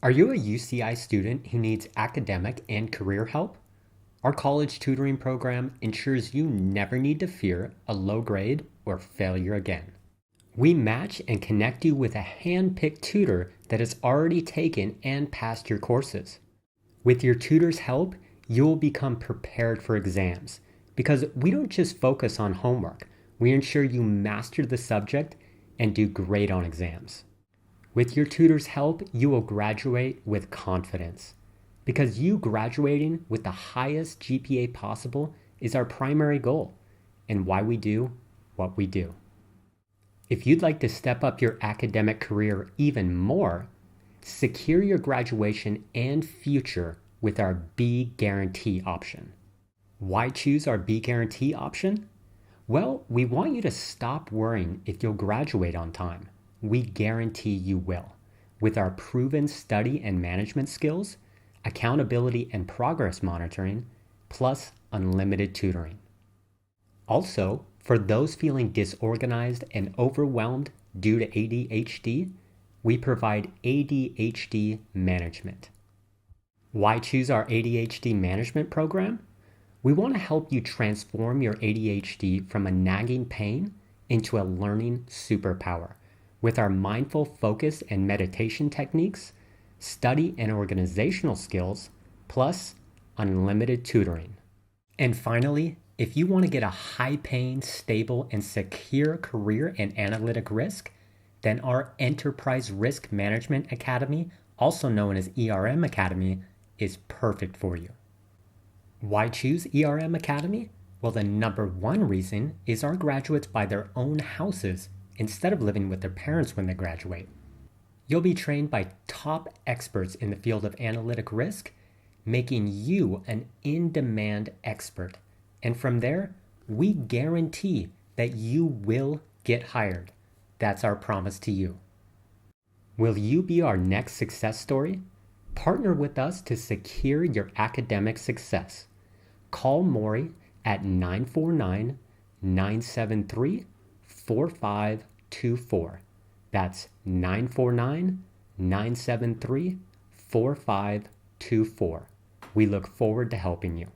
Are you a UCI student who needs academic and career help? Our college tutoring program ensures you never need to fear a low grade or failure again. We match and connect you with a hand-picked tutor that has already taken and passed your courses. With your tutor's help, you will become prepared for exams because we don't just focus on homework. We ensure you master the subject and do great on exams. With your tutor's help, you will graduate with confidence because you graduating with the highest GPA possible is our primary goal and why we do what we do. If you'd like to step up your academic career even more, secure your graduation and future with our B Guarantee option. Why choose our B Guarantee option? Well, we want you to stop worrying if you'll graduate on time. We guarantee you will. With our proven study and management skills, accountability and progress monitoring, plus unlimited tutoring. Also, for those feeling disorganized and overwhelmed due to ADHD, we provide ADHD management. Why choose our ADHD management program? We want to help you transform your ADHD from a nagging pain into a learning superpower with our mindful focus and meditation techniques, study and organizational skills, plus unlimited tutoring. And finally, if you want to get a high-paying, stable, and secure career in analytic risk, then our Enterprise Risk Management Academy, also known as ERM Academy, is perfect for you. Why choose ERM Academy? Well, the number one reason is our graduates buy their own houses instead of living with their parents when they graduate. You'll be trained by top experts in the field of analytic risk, making you an in-demand expert. And from there, we guarantee that you will get hired. That's our promise to you. Will you be our next success story? Partner with us to secure your academic success. Call Mori at 949-973-4524. That's 949-973-4524. We look forward to helping you.